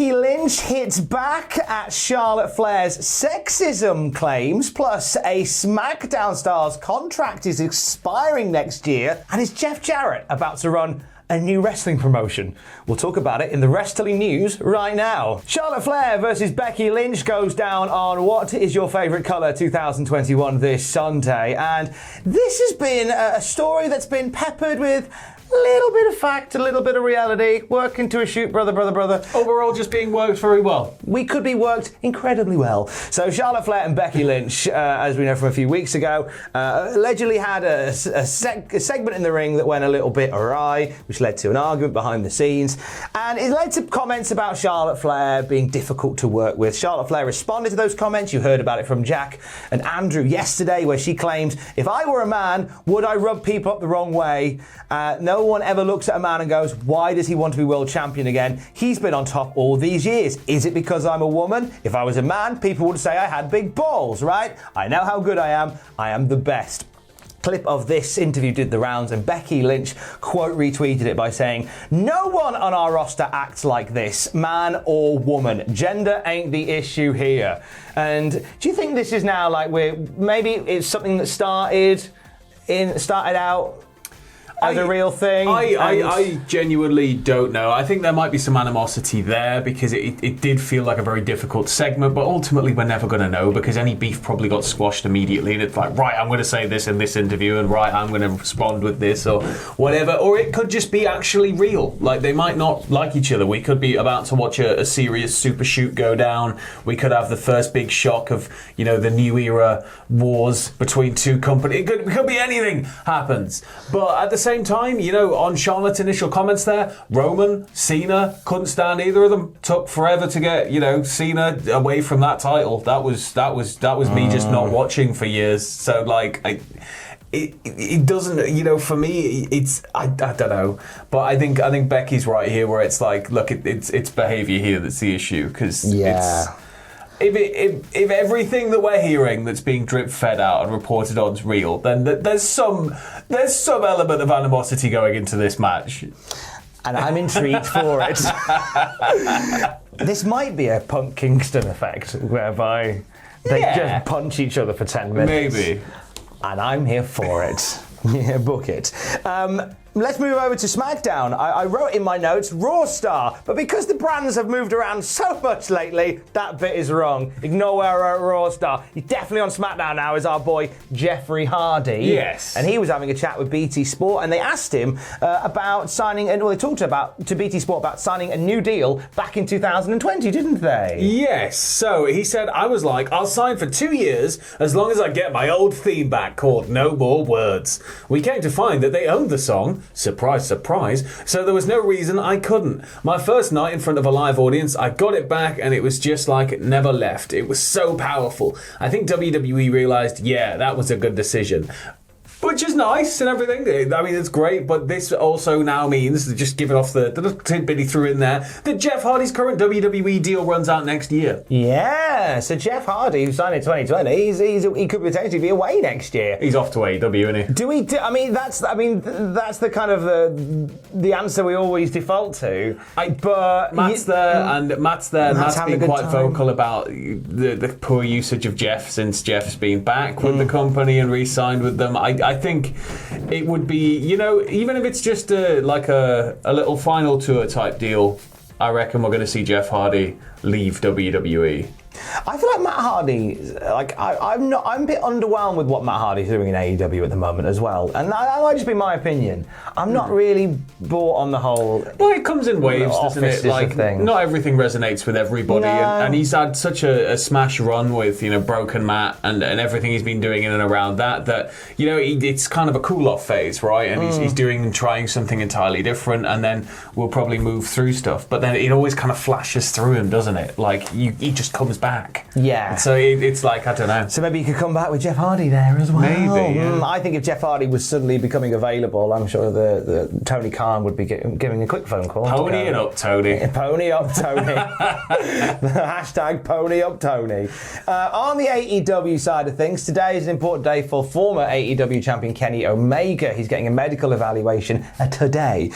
Becky Lynch hits back at Charlotte Flair's sexism claims, plus a SmackDown star's contract is expiring next year, and is Jeff Jarrett about to run a new wrestling promotion? We'll talk about it in the wrestling news right now. Charlotte Flair versus Becky Lynch goes down on What Is Your Favourite Colour 2021 this Sunday, and this has been a story that's been peppered with a little bit of fact, a little bit of reality, working to a shoot, brother. Overall, just being worked very well. We could be worked incredibly well. So Charlotte Flair and Becky Lynch, as we know from a few weeks ago, allegedly had a segment in the ring that went a little bit awry, which led to an argument behind the scenes, and it led to comments about Charlotte Flair being difficult to work with. Charlotte Flair responded to those comments. You heard about it from Jack and Andrew yesterday, where she claimed, "If I were a man, would I rub people up the wrong way? No one ever looks at a man and goes, why does he want to be world champion again? He's been on top all these years. Is it because I'm a woman? If I was a man, people would say I had big balls, right? I know how good I am. I am the best." Clip of this interview did the rounds, and Becky Lynch quote retweeted it by saying, "No one on our roster acts like this, man or woman. Gender ain't the issue here." And do you think this is now like maybe it's something that started out as a real thing? I genuinely don't know. I think there might be some animosity there because it did feel like a very difficult segment, but ultimately we're never going to know because any beef probably got squashed immediately, and it's like, right, I'm going to say this in this interview, and right, I'm going to respond with this or whatever. Or it could just be actually real. Like, they might not like each other. We could be about to watch a serious super shoot go down. We could have the first big shock of, the new era wars between two companies. It could be anything happens. But at the same time, on Charlotte's initial comments there, Roman, Cena, couldn't stand either of them. Took forever to get, Cena away from that title. That was me just not watching for years. So it doesn't, for me, it's I don't know. But I think Becky's right here, where it's like, look, it's behaviour here that's the issue, because it's. If everything that we're hearing that's being drip-fed out and reported on is real, then there's some element of animosity going into this match. And I'm intrigued for it. This might be a Punk Kingston effect, whereby they just punch each other for 10 minutes. Maybe. And I'm here for it. Yeah, book it. Let's move over to SmackDown. I wrote in my notes, Raw star, but because the brands have moved around so much lately, that bit is wrong. Ignore where I wrote Raw star. He's definitely on SmackDown now, is our boy Jeffrey Hardy. Yes. And he was having a chat with BT Sport, and they asked him about signing, they talked to BT Sport about signing a new deal back in 2020, didn't they? Yes. So he said, I was like, I'll sign for 2 years as long as I get my old theme back called No More Words. We came to find that they owned the song. Surprise, surprise. So there was no reason I couldn't. My first night in front of a live audience, I got it back and it was just like it never left. It was so powerful. I think WWE realised, that was a good decision. Which is nice and everything. I mean, it's great, but this also now means, just giving off the tidbit he threw in there, that Jeff Hardy's current WWE deal runs out next year. Yeah, so Jeff Hardy, who signed in 2020, he could potentially be away next year. He's off to AEW, isn't he? That's the kind of the answer we always default to. Matt's there, and Matt's been quite vocal about the poor usage of Jeff since Jeff's been back with the company and re-signed with them. I think it would be, even if it's just a little final tour type deal, I reckon we're going to see Jeff Hardy leave WWE. I feel like Matt Hardy, I'm a bit underwhelmed with what Matt Hardy's doing in AEW at the moment as well. And that might just be my opinion. I'm not really bought on the whole. Well, it comes in waves, doesn't it? Thing. Not everything resonates with everybody. No. And he's had such a smash run with, Broken Matt and everything he's been doing in and around that, it's kind of a cool-off phase, right? And he's trying something entirely different, and then we'll probably move through stuff. But then it always kind of flashes through him, doesn't it? Like, he just comes back. Yeah. And so it's like, I don't know. So maybe you could come back with Jeff Hardy there as well. Maybe, yeah. I think if Jeff Hardy was suddenly becoming available, I'm sure the Tony Khan would be giving a quick phone call. Pony it up, Tony. Pony up, Tony. Hashtag pony up, Tony. On the AEW side of things, today is an important day for former AEW champion Kenny Omega. He's getting a medical evaluation today.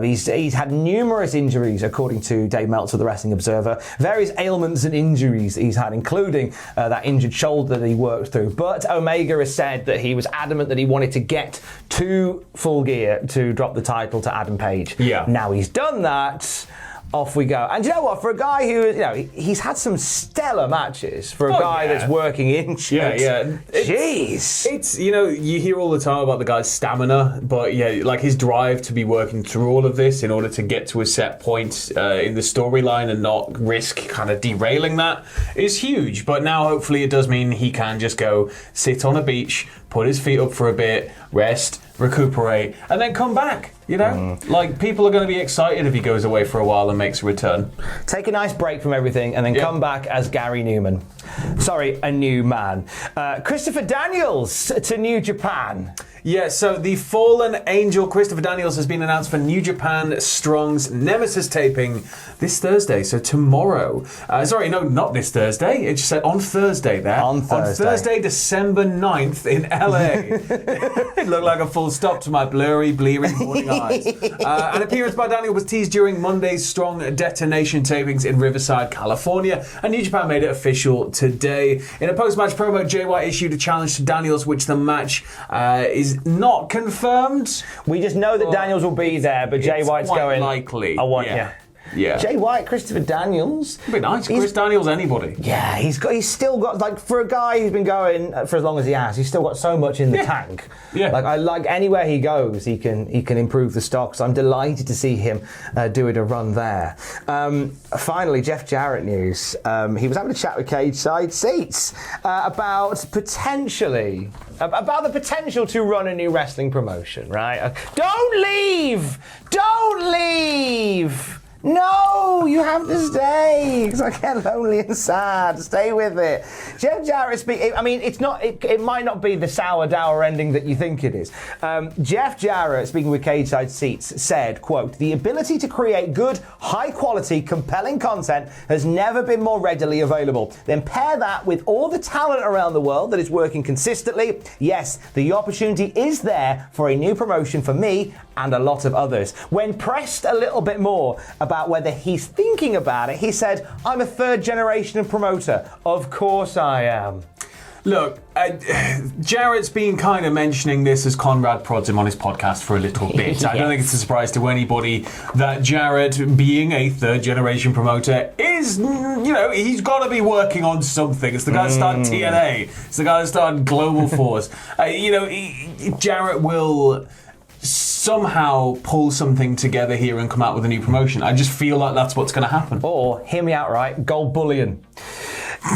He's had numerous injuries, according to Dave Meltzer of the Wrestling Observer. Various ailments and injuries he's had, including that injured shoulder that he worked through. But Omega has said that he was adamant that he wanted to get to Full Gear to drop the title to Adam Page. Yeah. Now he's done that. Off we go. And you know what? For a guy who, he's had some stellar matches for a guy that's working injured. Yeah. It's you hear all the time about the guy's stamina, but like his drive to be working through all of this in order to get to a set point in the storyline and not risk kind of derailing that is huge. But now hopefully it does mean he can just go sit on a beach, put his feet up for a bit, rest, recuperate, and then come back. Like people are going to be excited if he goes away for a while and makes a return. Take a nice break from everything and then come back as Gary Newman. Sorry, a new man. Christopher Daniels to New Japan. Yeah, so the fallen angel Christopher Daniels has been announced for New Japan Strong's Nemesis taping this Thursday, so tomorrow. Sorry, no, not this Thursday. It just said on Thursday there. On Thursday, December 9th in LA. It looked like a full stop to my blurry, bleary morning eyes. An appearance by Daniel was teased during Monday's Strong Detonation tapings in Riverside, California, and New Japan made it official today. In a post-match promo, Jay White issued a challenge to Daniels, which the match is not confirmed. We just know that Daniels will be there, but Jay White's going. Likely. I want Yeah. Jay White, Christopher Daniels. It'd be nice. Chris Daniels, anybody. Yeah, he's still got, like, for a guy who's been going for as long as he has, he's still got so much in the tank. Yeah. Like anywhere he goes, he can improve the stock. So I'm delighted to see him doing a run there. Finally, Jeff Jarrett news. He was having a chat with Cage Side Seats about the potential to run a new wrestling promotion. Right? Don't leave. No, you have to stay because I get lonely and sad. Stay with it. Jeff Jarrett speaking. I mean, it might not be the sour dour ending that you think it is. Jeff Jarrett, speaking with Cage Side Seats, said, quote, "The ability to create good, high quality, compelling content has never been more readily available. Then pair that with all the talent around the world that is working consistently. Yes, the opportunity is there for a new promotion for me and a lot of others." When pressed a little bit more about whether he's thinking about it, he said, "I'm a third generation promoter. Of course I am." Look, Jarrett's been kind of mentioning this as Conrad prods him on his podcast for a little bit. I don't think it's a surprise to anybody that Jarrett, being a third generation promoter, is, he's got to be working on something. It's the guy that started TNA. It's the guy that started Global Force. Jarrett will somehow pull something together here and come out with a new promotion. I just feel like that's what's going to happen. Or, hear me out right, gold bullion.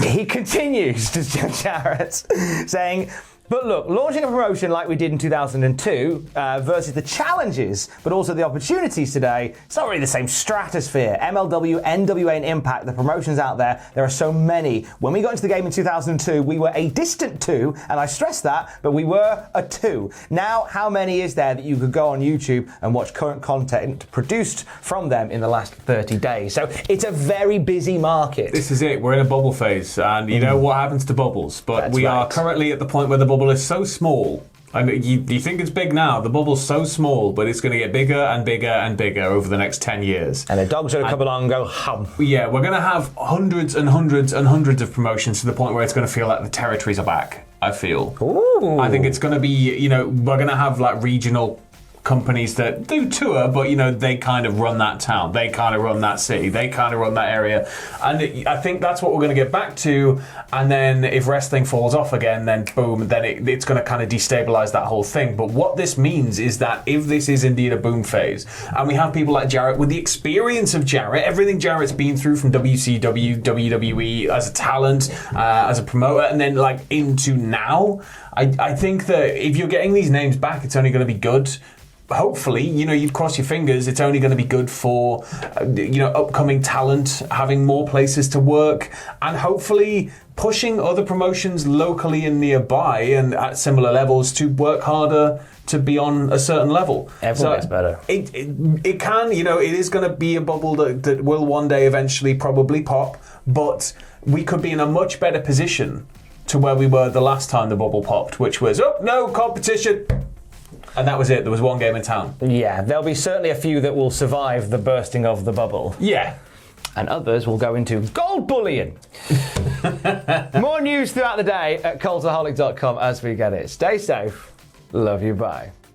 He continues, to Jeff Jarrett, saying, "But look, launching a promotion like we did in 2002 versus the challenges, but also the opportunities today, it's not really the same stratosphere. MLW, NWA, and Impact, the promotions out there are so many. When we got into the game in 2002, we were a distant two, and I stress that, but we were a two. Now, how many is there that you could go on YouTube and watch current content produced from them in the last 30 days? So it's a very busy market. This is it. We're in a bubble phase, and you know what happens to bubbles. But That's we right. are currently at the point where the bubble is so small. I mean, you think it's big now. The bubble's so small, but it's going to get bigger and bigger and bigger over the next 10 years. And the dog's going to come along and go, hum. Yeah, we're going to have hundreds and hundreds and hundreds of promotions to the point where it's going to feel like the territories are back, I feel. Ooh. I think it's going to be, we're going to have like regional companies that do tour, but they kind of run that town, they kind of run that city, they kind of run that area, and I think that's what we're going to get back to. And then if wrestling falls off again, then boom, then it's going to kind of destabilize that whole thing. But what this means is that if this is indeed a boom phase, and we have people like Jarrett with the experience of Jarrett, everything Jarrett's been through from WCW, WWE as a talent, as a promoter, and then like into now, I think that if you're getting these names back, it's only going to be good. hopefully, you'd cross your fingers, it's only going to be good for, upcoming talent, having more places to work, and hopefully pushing other promotions locally and nearby and at similar levels to work harder to be on a certain level. Everyone gets better. It can, it is going to be a bubble that will one day eventually probably pop, but we could be in a much better position to where we were the last time the bubble popped, which was, no competition. And that was it. There was one game in town. Yeah, there'll be certainly a few that will survive the bursting of the bubble. Yeah. And others will go into gold bullion. More news throughout the day at cultaholic.com as we get it. Stay safe. Love you. Bye.